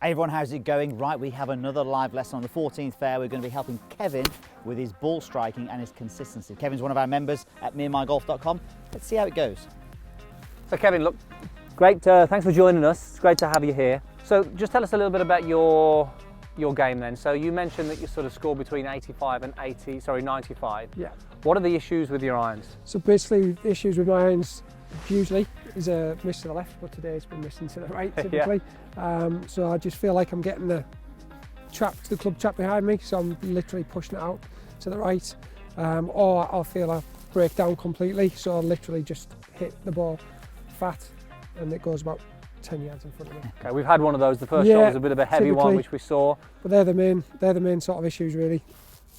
Hey everyone, how's it going? Right, we have another live lesson on the 14th fair. We're going to be helping Kevin with his ball striking and his consistency. Kevin's one of our members at Meandmygolf.com. Let's see how it goes. So Kevin, look, great, thanks for joining us. It's great to have you here. So just tell us a little bit about your game then. So you mentioned that you sort of score between 85 and 95. Yeah. What are the issues with your irons? So basically the issues with my irons usually is a miss to the left, but today it's been missing to the right typically. So I just feel like I'm getting the club trap behind me, so I'm literally pushing it out to the right, or I'll feel I break down completely, so I'll literally just hit the ball fat and it goes about 10 yards in front of me. Okay, we've had one of those. The first shot was a bit of a heavy one, which we saw. But they're the main sort of issues really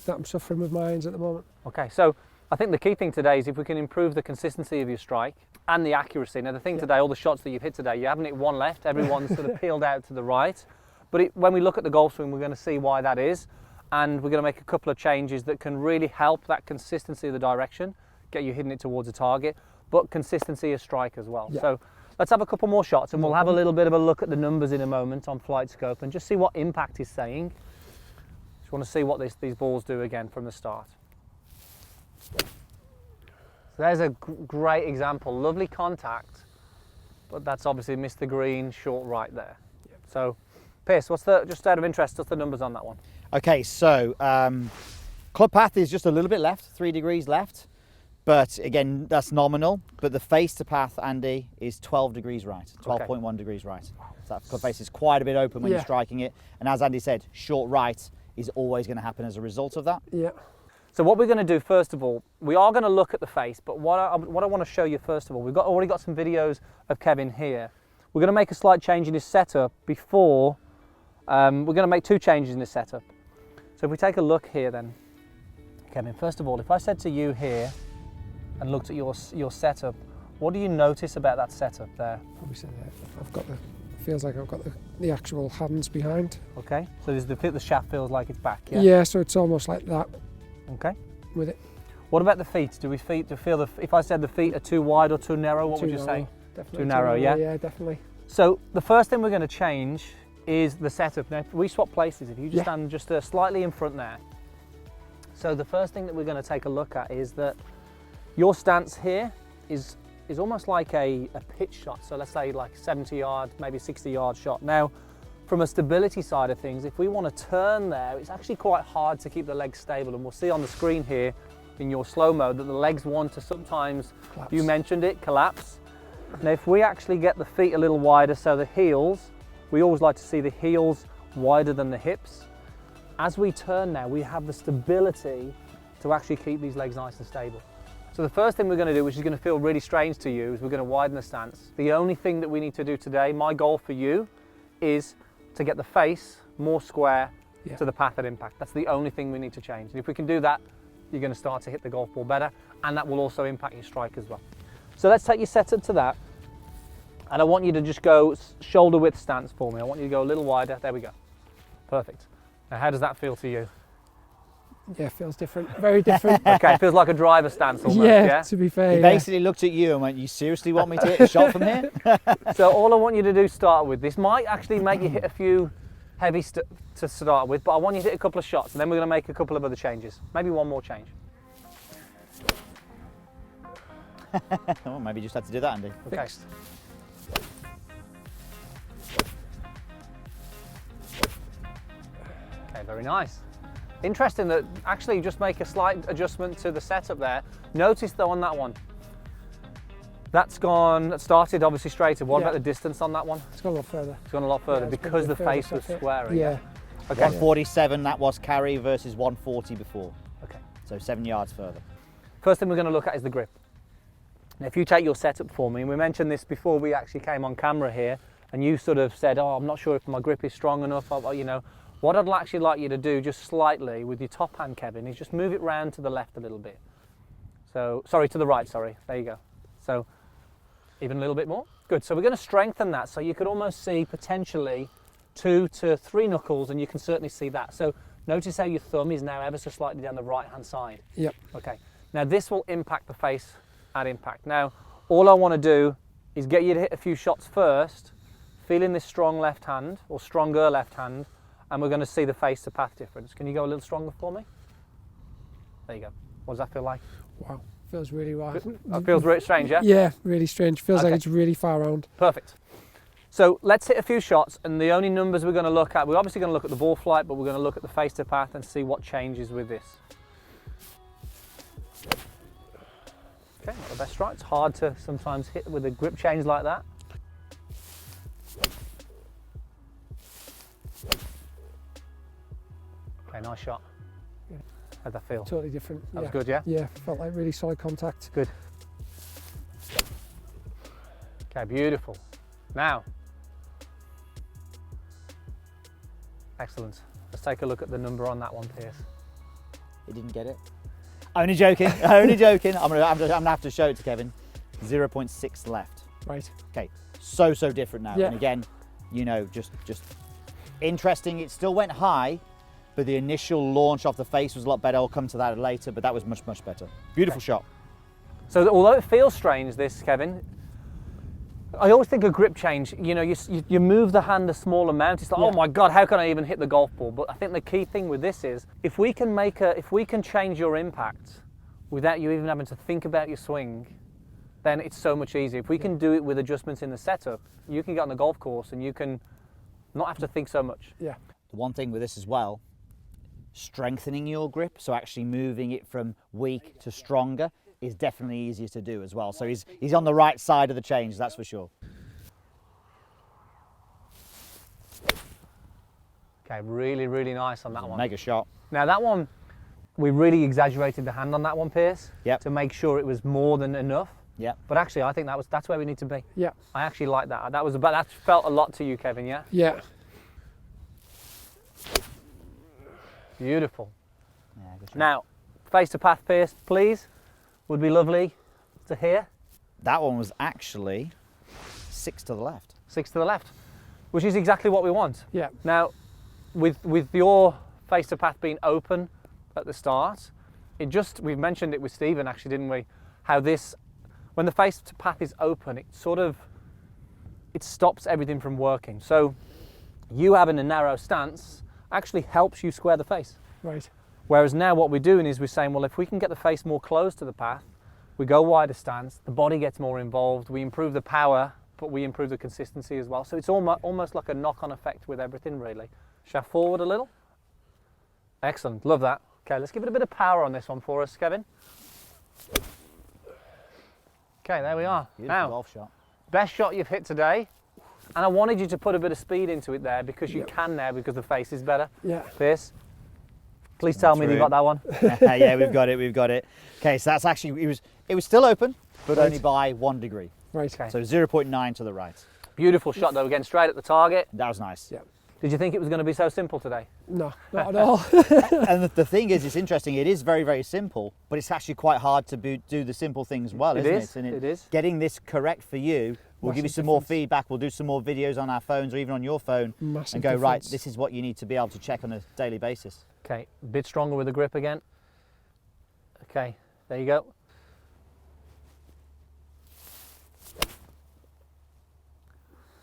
that I'm suffering with my irons at the moment. Okay, so I think the key thing today is if we can improve the consistency of your strike and the accuracy. Now the thing today, all the shots that you've hit today, you haven't hit one left, everyone's sort of peeled out to the right. But when we look at the golf swing, we're going to see why that is, and we're going to make a couple of changes that can really help that consistency of the direction, get you hitting it towards a target, but consistency of strike as well. So let's have a couple more shots and we'll have a little bit of a look at the numbers in a moment on Flight Scope and just see what impact is saying. Just want to see what these balls do again from the start. So there's a great example, lovely contact, but that's obviously missed the green short right there. So Pierce, just out of interest, what's the numbers on that one? Okay, so club path is just a little bit left, 3 degrees left, but again, that's nominal. But the face to path, Andy, is 12 degrees right, 12.1 degrees right. So that club face is quite a bit open when you're striking it. And as Andy said, short right is always going to happen as a result of that. Yeah. So what we're going to do first of all, we are going to look at the face, but what I want to show you first of all, we've already got some videos of Kevin here. We're going to make a slight change in his setup before, we're going to make 2 changes in his setup. So if we take a look here then, Kevin, first of all, if I said to you here and looked at your setup, what do you notice about that setup there? Probably say that feels like I've got the actual hands behind. Okay, so the shaft feels like it's back, yeah? Yeah, so it's almost like that. Okay. With it. What about the feet? Do you feel if I said the feet are too wide or too narrow, what would you say? Definitely too narrow, yeah? Yeah, definitely. So the first thing we're going to change is the setup. Now, if we swap places, if you just stand just slightly in front there. So the first thing that we're going to take a look at is that your stance here is almost like a pitch shot. So let's say like 70 yard, maybe 60 yard shot. Now, from a stability side of things, if we want to turn there, it's actually quite hard to keep the legs stable. And we'll see on the screen here in your slow mode that the legs want to sometimes, collapse. You mentioned it, collapse. Now if we actually get the feet a little wider, so the heels, we always like to see the heels wider than the hips. As we turn now, we have the stability to actually keep these legs nice and stable. So the first thing we're going to do, which is going to feel really strange to you, is we're going to widen the stance. The only thing that we need to do today, my goal for you, is to get the face more square to the path at impact. That's the only thing we need to change. And if we can do that, you're going to start to hit the golf ball better, and that will also impact your strike as well. So let's take your setup to that, and I want you to just go shoulder width stance for me. I want you to go a little wider. There we go. Perfect. Now how does that feel to you? Yeah, it feels different, very different. Okay, it feels like a driver stance almost, yeah? To be fair, He basically looked at you and went, you seriously want me to hit a shot from here? So all I want you to do start with, this might actually make you hit a few heavy to start with, but I want you to hit a couple of shots and then we're going to make a couple of other changes. Maybe one more change. Oh, maybe you just had to do that, Andy. Okay. Fixed. Okay, very nice. Interesting that actually just make a slight adjustment to the setup there. Notice though on that one, that started obviously straighter. What about the distance on that one? It's gone a lot further. It's gone a lot further because the face was squarer. Yeah. Okay. 147, that was carry versus 140 before. Okay. So 7 yards further. First thing we're going to look at is the grip. Now if you take your setup for me, and we mentioned this before we actually came on camera here, and you sort of said, oh, I'm not sure if my grip is strong enough, you know. What I'd actually like you to do just slightly with your top hand, Kevin, is just move it round to the left a little bit. So, sorry, to the right, sorry. There you go. So, even a little bit more. Good. So we're going to strengthen that so you could almost see potentially 2 to 3 knuckles, and you can certainly see that. So notice how your thumb is now ever so slightly down the right hand side. Yep. Okay. Now this will impact the face at impact. Now all I want to do is get you to hit a few shots first, feeling this strong left hand, or stronger left hand, and we're going to see the face to path difference. Can you go a little stronger for me? There you go. What does that feel like? Wow, feels really right. That feels really strange, yeah? Yeah, really strange. Feels Okay. like it's really far round. Perfect. So let's hit a few shots, and the only numbers we're going to look at, we're obviously going to look at the ball flight, but we're going to look at the face to path and see what changes with this. Okay, not the best strike. It's hard to sometimes hit with a grip change like that. Okay, nice shot. Yeah. How'd that feel? Totally different. That was good, yeah? Yeah, felt like really solid contact. Good. Okay, beautiful. Now, excellent. Let's take a look at the number on that one, Piers. He didn't get it. Only joking, only joking. I'm gonna have to show it to Kevin. 0.6 left. Right. Okay, so different now. Yeah. And again, you know, just interesting. It still went high, but the initial launch off the face was a lot better. I'll come to that later, but that was much better. Beautiful shot. So although it feels strange, this, Kevin, I always think a grip change, you know, you move the hand a small amount, it's like, Yeah. oh my God, how can I even hit the golf ball? But I think the key thing with this is, if we can change your impact without you even having to think about your swing, then it's so much easier. If we can do it with adjustments in the setup, you can get on the golf course and you can not have to think so much. Yeah. The one thing with this as well, strengthening your grip, so actually moving it from weak to stronger, is definitely easier to do as well. So he's on the right side of the change, that's for sure. Okay, really, really nice on that one. Mega shot. Now that one, we really exaggerated the hand on that one, Piers, Yep. to make sure it was more than enough. Yeah. But actually, I think that's where we need to be. Yeah. I actually like that. That felt a lot to you, Kevin, yeah? Yeah. Beautiful. Yeah, good shot. Now, face to path, Piers, please. Would be lovely to hear. That one was actually 6 to the left. 6 to the left, which is exactly what we want. Yeah. Now, with your face to path being open at the start, we've mentioned it with Stephen actually, didn't we? How when the face to path is open, it stops everything from working. So you having a narrow stance actually helps you square the face. Right. Whereas now what we're doing is we're saying, well, if we can get the face more close to the path, we go wider stance, the body gets more involved, we improve the power, but we improve the consistency as well. So it's almost like a knock-on effect with everything, really. Shall I forward a little? Excellent, love that. Okay, let's give it a bit of power on this one for us, Kevin. Okay, there we are. Beautiful Now, golf shot. best shot you've hit today, and I wanted you to put a bit of speed into it there because you can now because the face is better. Yeah. Pierce, please tell me that you got that one. Yeah, we've got it. Okay, so that's actually, it was still open, but only by 1 degree. Right. Okay. So 0.9 to the right. Beautiful shot though, again straight at the target. That was nice. Yeah. Did you think it was going to be so simple today? No, not at all. And the thing is, it's interesting, it is very simple, but it's actually quite hard to do the simple things well, isn't it? And it is. Getting this correct for you, we'll give you some more feedback, we'll do some more videos on our phones or even on your phone, Massive and go, right, difference. this is what you need to be able to check on a daily basis. Okay, a bit stronger with the grip again. Okay, there you go.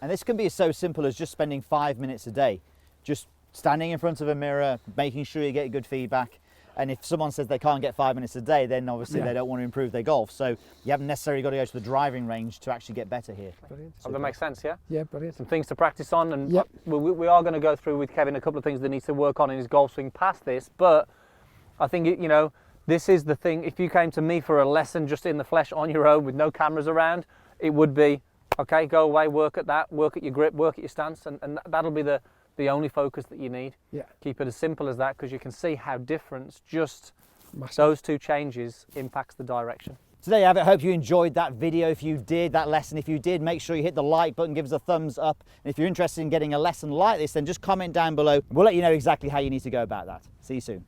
And this can be so simple as just spending 5 minutes a day, just standing in front of a mirror, making sure you get good feedback. And if someone says they can't get 5 minutes a day, then obviously they don't want to improve their golf. So you haven't necessarily got to go to the driving range to actually get better here. Brilliant. That makes sense, yeah? Yeah, brilliant. Some things to practice on, and Yep. we are going to go through with Kevin a couple of things that needs to work on in his golf swing past this, but I think, you know, this is the thing. If you came to me for a lesson just in the flesh on your own with no cameras around, it would be, okay, go away, work at that, work at your grip, work at your stance, and that'll be the only focus that you need. Yeah. Keep it as simple as that, because you can see how different just Massive. those two changes impacts the direction. So there you have it. I hope you enjoyed that video. If you did, that lesson, if you did, make sure you hit the like button, give us a thumbs up. And if you're interested in getting a lesson like this, then just comment down below. We'll let you know exactly how you need to go about that. See you soon.